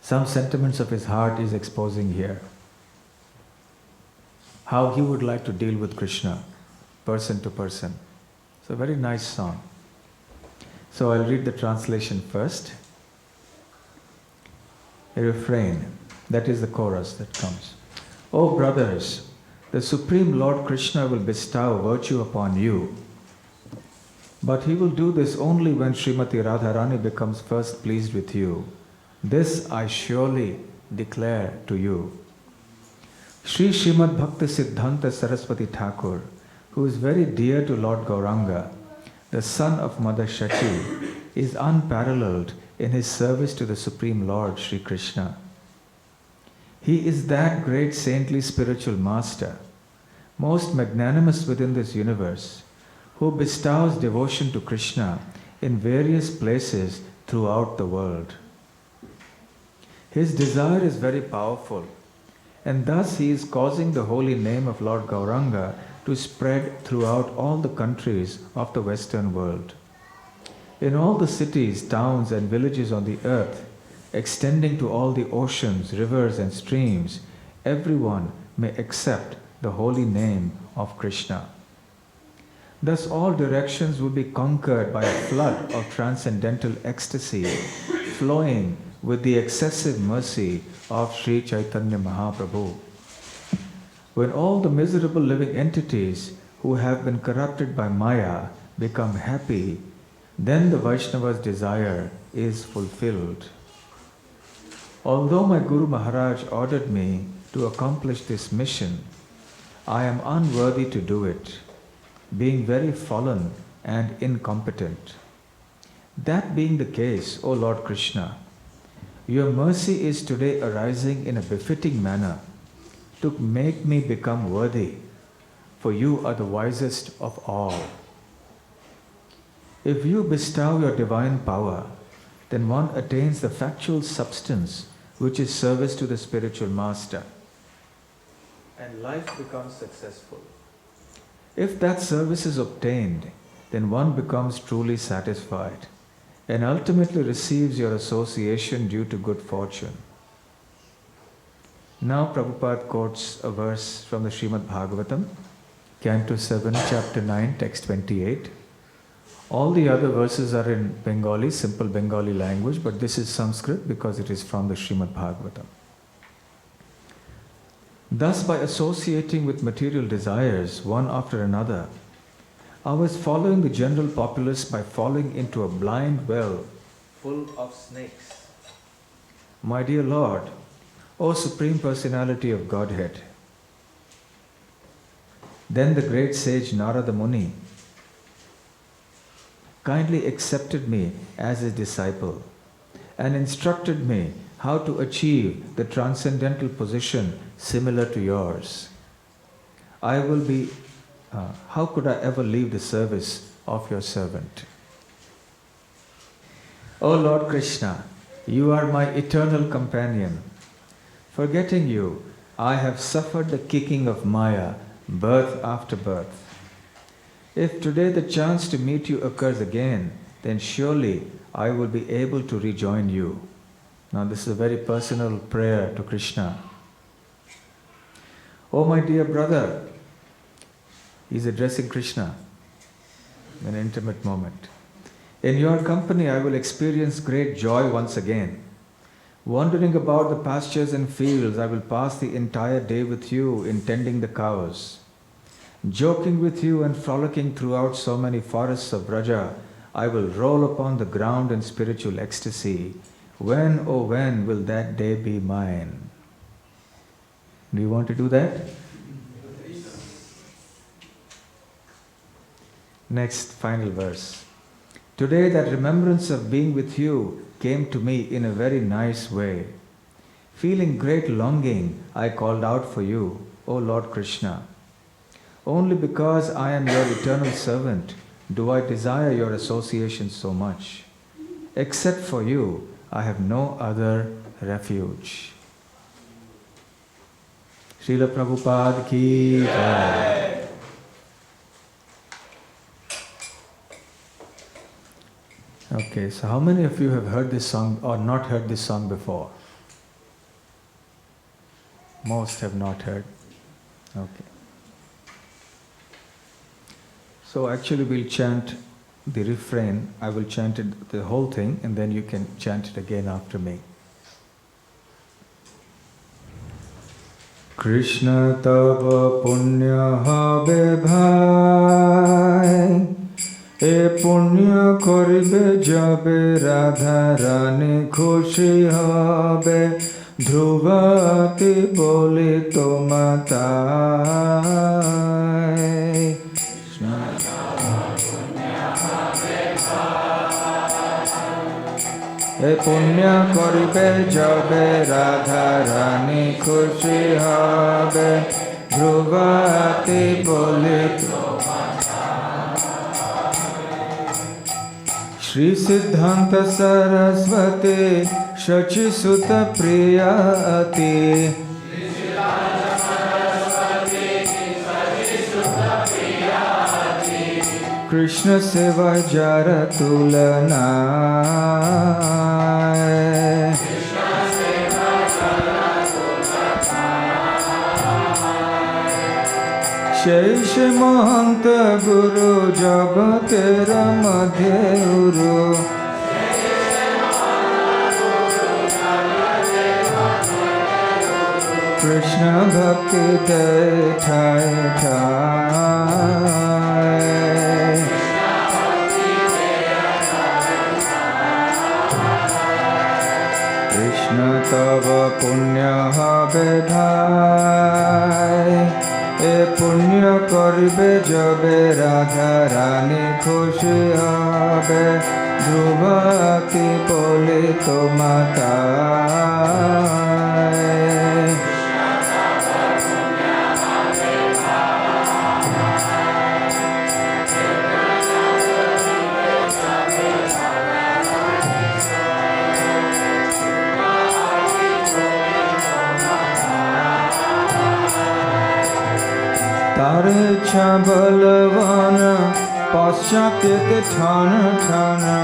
[SPEAKER 1] Some sentiments of his heart is exposing here. How he would like to deal with Krishna, person to person. It's a very nice song. So I'll read the translation first. A refrain, that is the chorus that comes. O brothers, the Supreme Lord Krishna will bestow virtue upon you. But he will do this only when Srimati Radharani becomes first pleased with you. This I surely declare to you. Sri Srimad Bhaktisiddhanta Saraswati Thakur, who is very dear to Lord Gauranga, the son of Mother Shachi, is unparalleled in his service to the Supreme Lord Sri Krishna. He is that great saintly spiritual master, most magnanimous within this universe, who bestows devotion to Krishna in various places throughout the world. His desire is very powerful, and thus he is causing the holy name of Lord Gauranga to spread throughout all the countries of the Western world. In all the cities, towns and villages on the earth, extending to all the oceans, rivers and streams, everyone may accept the holy name of Krishna. Thus all directions will be conquered by a flood of transcendental ecstasy, flowing with the excessive mercy of Sri Chaitanya Mahaprabhu. When all the miserable living entities who have been corrupted by Maya become happy, then the Vaishnava's desire is fulfilled. Although my Guru Maharaj ordered me to accomplish this mission, I am unworthy to do it, being very fallen and incompetent. That being the case, O Lord Krishna, your mercy is today arising in a befitting manner to make me become worthy, for you are the wisest of all. If you bestow your divine power, then one attains the factual substance which is service to the spiritual master, and life becomes successful. If that service is obtained, then one becomes truly satisfied and ultimately receives your association due to good fortune. Now Prabhupada quotes a verse from the Srimad Bhagavatam, Canto 7, Chapter 9, Text 28. All the other verses are in Bengali, simple Bengali language, but this is Sanskrit because it is from the Srimad Bhagavatam. Thus, by associating with material desires one after another, I was following the general populace by falling into a blind well full of snakes. My dear Lord, O Supreme Personality of Godhead, then the great sage Narada Muni kindly accepted me as his disciple and instructed me how to achieve the transcendental position similar to yours. How could I ever leave the service of your servant? O Lord Krishna, you are my eternal companion. Forgetting you, I have suffered the kicking of Maya, birth after birth. If today the chance to meet you occurs again, then surely I will be able to rejoin you. Now this is a very personal prayer to Krishna. Oh my dear brother, he's addressing Krishna in an intimate moment. In your company I will experience great joy once again. Wandering about the pastures and fields, I will pass the entire day with you in tending the cows. Joking with you and frolicking throughout so many forests of Braja, I will roll upon the ground in spiritual ecstasy. When, oh when, will that day be mine? Do you want to do that? Next, final verse. Today that remembrance of being with you came to me in a very nice way. Feeling great longing, I called out for you, O Lord Krishna. Only because I am your eternal servant do I desire your association so much. Except for you, I have no other refuge. Srila Prabhupada ki jai. Okay, so how many of you have heard this song or not heard this song before? Most have not heard. Okay. So actually we'll chant the refrain. I will chant it, the whole thing, and then you can chant it again after me. Krishna Tava Punya Habe Bhai E Punya Koribe Jabe Radha Rani Khushi Habe Dhruvati Boli Tomatai E Punya Koribe Jabe Radha Rani Khushi Habe Dhruvati Boli Shri Siddhanta Saraswati Shachi Sutta Priyati Krishna Seva Jara Tulana Sheish Mahanta Guru Jagatera Madhuru Krishna Bhakti de thai thai. Krishna Tava Punya Habe Bhai. E Punya karibe jabe Radha Rani khushi habe. Dhruvati polito matai. Tare cha balavana paschapyate thana thana.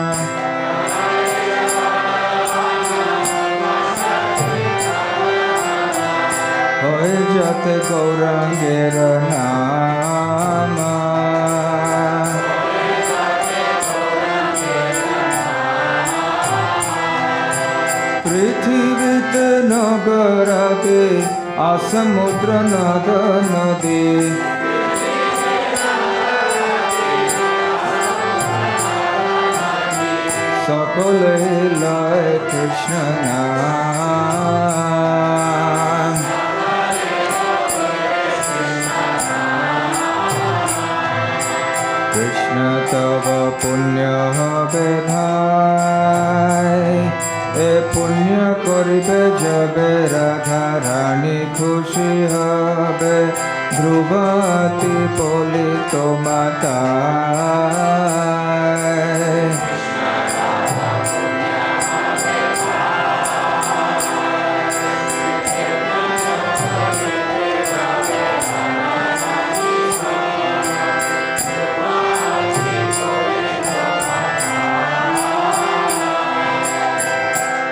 [SPEAKER 1] Hoye jate Gaurangera nama. Prithivite nagarate asamudra nada nadi. Sakale lai Krishna naam. Krishna Tava Punya Habe Bhai. E Punya karibe jabe Radha Rani khushi habe. Dhruvati polito matai.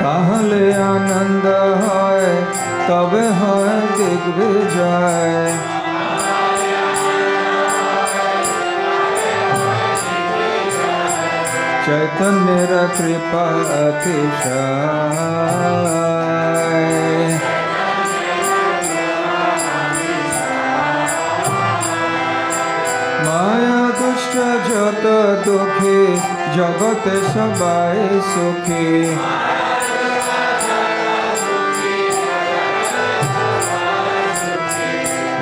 [SPEAKER 1] তাহলে আনন্দ হয় তবে হয় দিগ্বিজয়। চৈতন্যের কৃপা অতিশয়। মায়া দুষ্ট যত দুঃখী জগতে সবাই সুখী।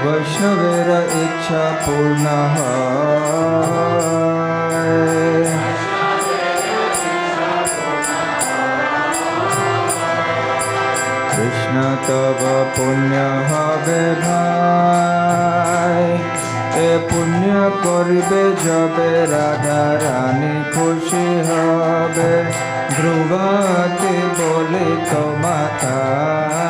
[SPEAKER 1] বৈষ্ণবেরা ইচ্ছা পূর্ণ হয়। কৃষ্ণ তব পুণ্য হবে ভাই। এ পুণ্য করিবে যবে রাধা রানী খুশি হবে। ধ্রুবতী বলিত মাতায়।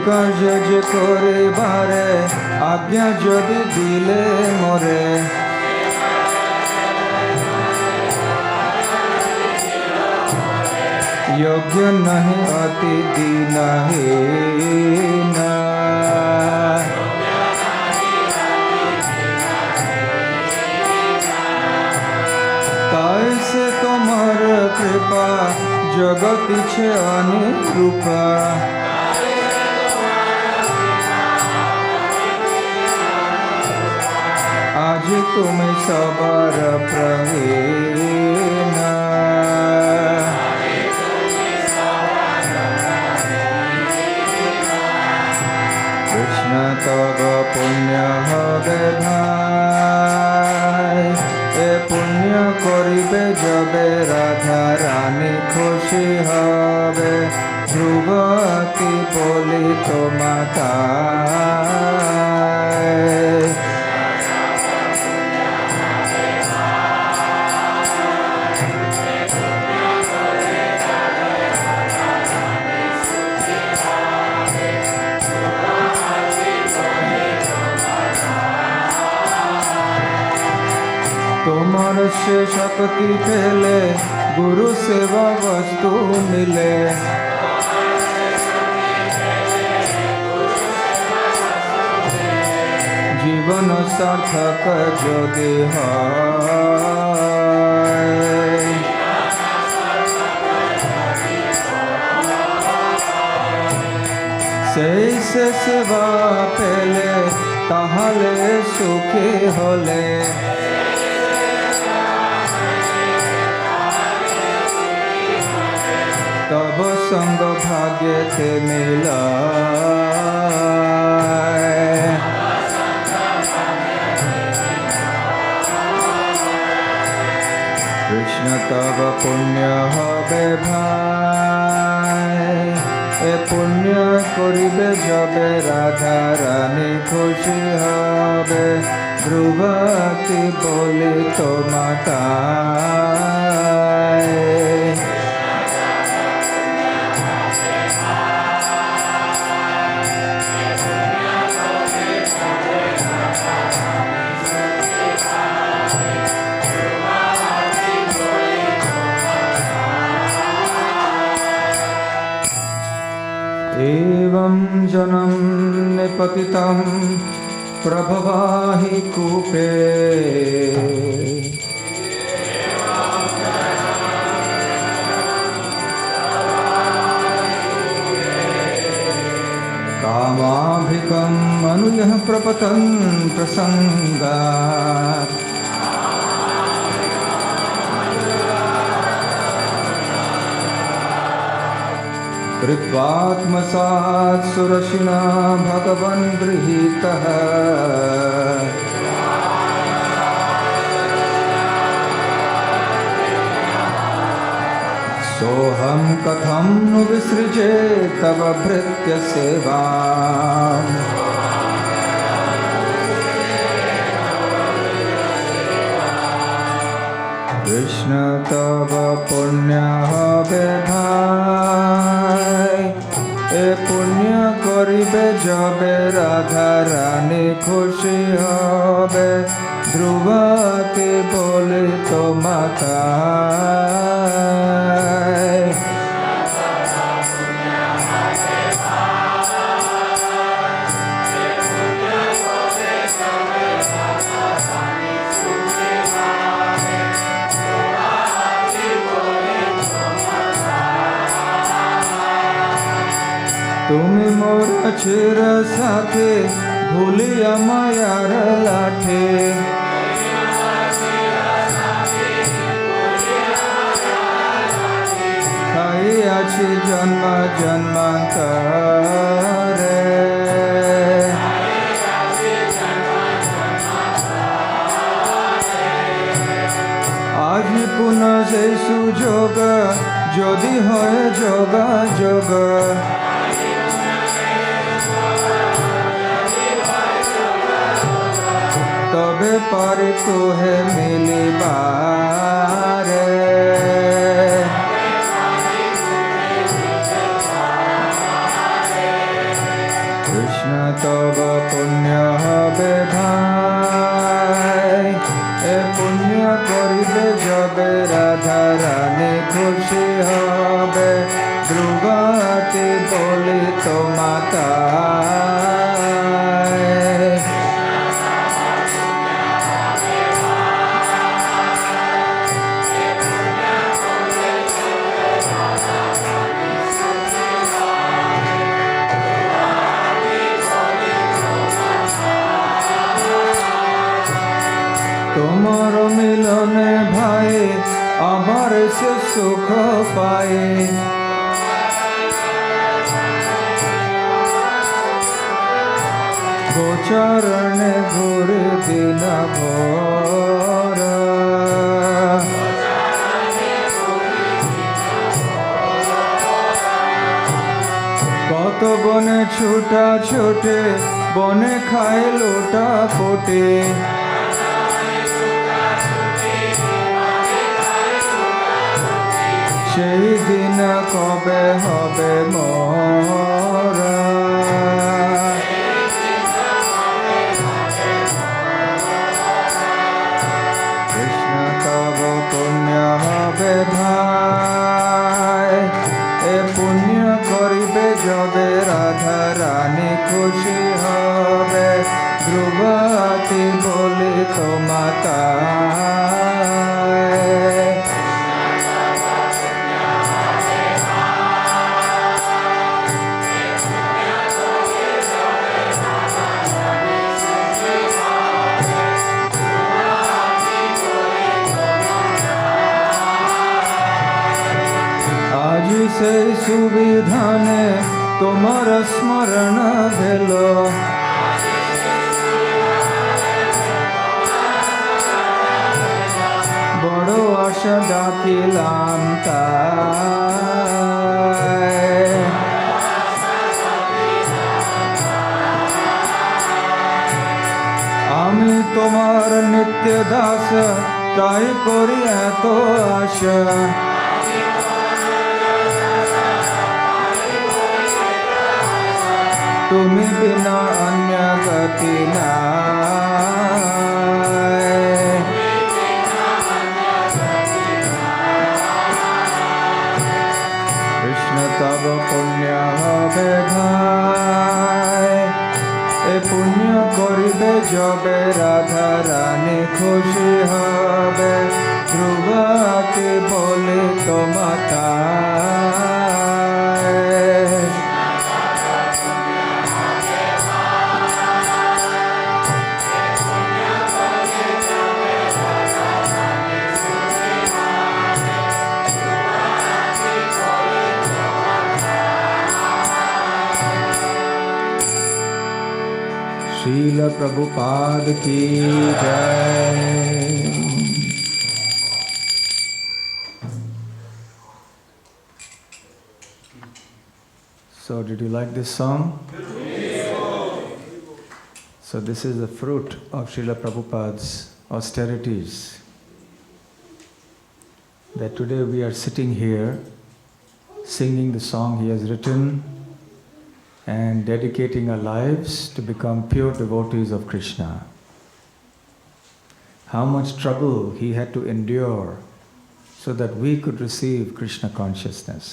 [SPEAKER 1] কার্য যে করে বারে আজ্ঞা যদি দিলে মরে। যোগ্য নাহি অতি দীনহীন। তাই সে তোমার কৃপা জগতিছে অনেক রূপা। আজ তুমি সবার প্রভীণ। কৃষ্ণ তব পুণ্য হবে ভাই। এ পুণ্য করিবে যবে রাধা রানী খুশি হবে। ধ্রুবতী বলিত মাতায়। তোমার সে শক্তি পেলে गुरु सेवा वस्तु मिले। जीवन सार्थक यदि হয়, সেই সে সেবা পেলে তাহলে সুখী হলে। তব সঙ্গ ভাগ্যেতে মিলায়। কৃষ্ণ তব পুণ্য হবে ভাই, এ পুণ্য করিবে যবে রাধা রানী খুশি হবে। ধ্রুবতী বলি তো মাতায়। एवं जनम निपतितं प्रभवाहि कूपे। कामाभिकं अनुयः प्रपतन् प्रसंगात्। कृत्वात्मसात् सुरशिना भगवन् गृहीतः। सोऽहं कथं नु विसृजे तव भृत्य सेवाम्। कृष्ण तव पुण्य হবে ভাই, এ পুণ্য করিবে যবে রাধা রানী খুশি হবে। ধ্রুবতী বলি তো মাতায়। তুমি মোর চির সাথে ভুলিয়া মায়ার লাঠে। খাইয়াছি জন্ম জন্মান্তরে। আজ পুনঃ সেই সুযোগ যদি হয় যোগাযোগ। তবে পারে তোহে মিলিবারে। কৃষ্ণ তব পুণ্য হবে ভাই, এ পুণ্য করিবে যবে রাধা রানী খুশি হবে। ধ্রুবতী বলি তো মাতায়। তোমার মিলনে ভাই আমার সে সুখ পায়। গোচরণে ঘুরে দিন ভোর। কত বনে ছুটা ছোটে, বনে খায় লোটা পোটে। সেই দিন কবে হবে মোরা। কৃষ্ণ তব পুণ্য হবে ভাই, ध्रुवाति बोलितो माताए। আজি সেই সুবিধানে তোমার স্মরণ ভেল, বড় আশা ডাকিলাম তাই। আমি তোমার নিত্য দাস, তাই করি এত আশা। তুমি বিনা অন্য গতি নাই। কৃষ্ণ তব পুণ্য হবে ভাই, এ পুণ্য করিবে যবে রাধা রানী খুশি হবে। ধ্রুবাকে বলে তো মাতা, श्रील प्रभुपाद की जय। So did you like this song? So this is the fruit of Srila Prabhupada's austerities. That today we are sitting here singing the song he has written and dedicating our lives to become pure devotees of Krishna. How much trouble he had to endure so that we could receive Krishna consciousness.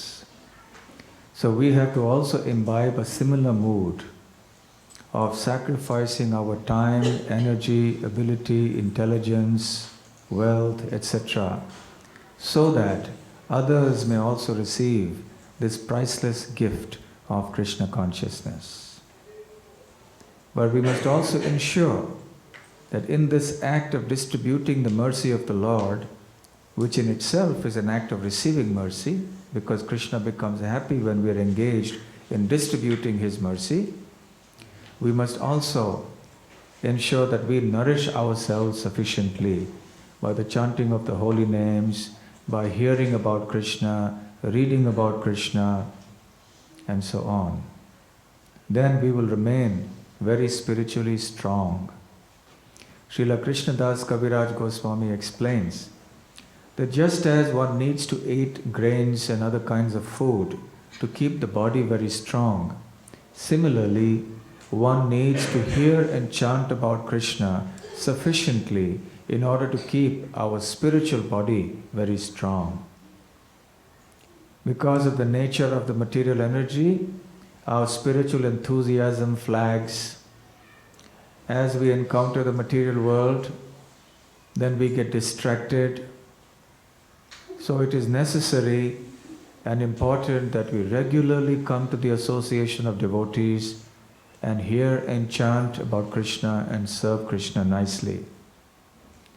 [SPEAKER 1] So we have to also imbibe a similar mood of sacrificing our time, energy, ability, intelligence, wealth, etc., so that others may also receive this priceless gift of Krishna consciousness. But we must also ensure that in this act of distributing the mercy of the Lord, which in itself is an act of receiving mercy, because Krishna becomes happy when we are engaged in distributing his mercy, we must also ensure that we nourish ourselves sufficiently by the chanting of the holy names, by hearing about Krishna, reading about Krishna, and so on. Then we will remain very spiritually strong. Srila Krishnadas Kaviraj Goswami explains that just as one needs to eat grains and other kinds of food to keep the body very strong, similarly, one needs to hear and chant about Krishna sufficiently in order to keep our spiritual body very strong. Because of the nature of the material energy, our spiritual enthusiasm flags. As we encounter the material world, then we get distracted. So it is necessary and important that we regularly come to the association of devotees and hear and chant about Krishna and serve Krishna nicely.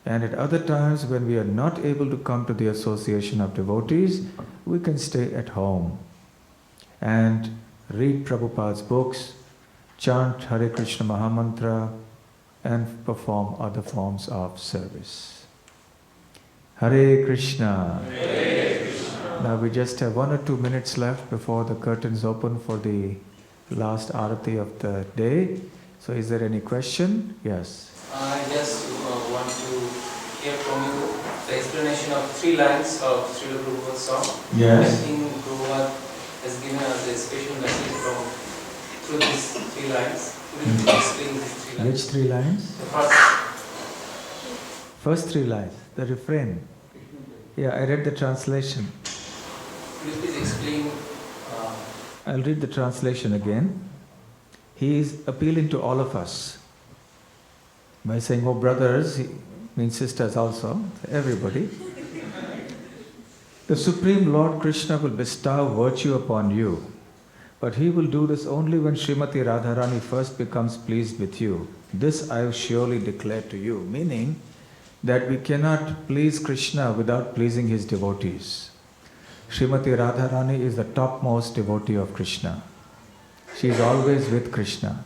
[SPEAKER 1] And at other times when we are not able to come to the association of devotees, we can stay at home and read Prabhupada's books, chant Hare Krishna Mahamantra, and perform other forms of service. Hare Krishna.
[SPEAKER 2] Hare Krishna.
[SPEAKER 1] Now we just have 1 or 2 minutes left before the curtains open for the last arati of the day. So is there any question? Yes.
[SPEAKER 3] I just want to hear from you the explanation of 3 lines of Srila Prabhupada's song.
[SPEAKER 1] Yes.
[SPEAKER 3] I think Prabhupada has given us a special message through these 3 lines. Could you explain these 3 lines?
[SPEAKER 1] Which 3 lines?
[SPEAKER 3] The
[SPEAKER 1] First 3 lines, the refrain. Yeah, I read the translation.
[SPEAKER 3] could you please explain?
[SPEAKER 1] I'll read the translation again. He is appealing to all of us By saying, oh brothers, he means sisters also, everybody. The Supreme Lord Krishna will bestow virtue upon you, but he will do this only when Srimati Radharani first becomes pleased with you. This I have surely declared to you, meaning that we cannot please Krishna without pleasing his devotees. Srimati Radharani is the topmost devotee of Krishna. She is always with Krishna.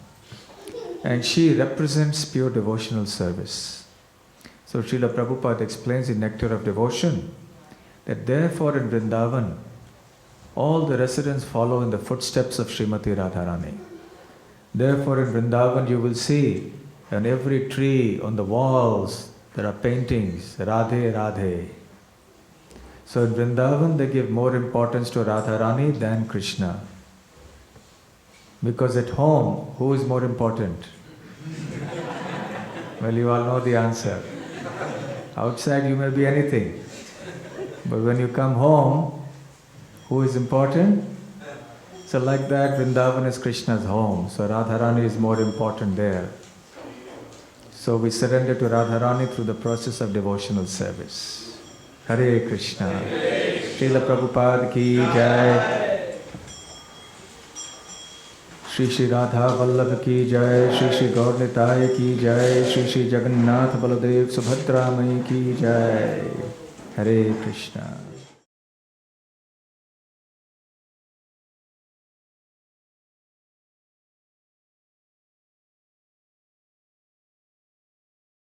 [SPEAKER 1] And she represents pure devotional service. So Srila Prabhupada explains in Nectar of Devotion that therefore in Vrindavan, all the residents follow in the footsteps of Srimati Radharani. Therefore in Vrindavan you will see on every tree, on the walls, there are paintings, Radhe Radhe. So in Vrindavan they give more importance to Radharani than Krishna. Because at home, who is more important? Well, you all know the answer. Outside you may be anything. But when you come home, who is important? So like that, Vrindavan is Krishna's home. So Radharani is more important there. So we surrender to Radharani through the process of devotional service. Hare Krishna. Srila Prabhupada ki jai. Shri Shri Radha Vallabh ki jai. Shri Shri Gaur Nitai ki jai. Shri Shri Jagannath Baladev Subhadra Mai ki jai. Hare Krishna.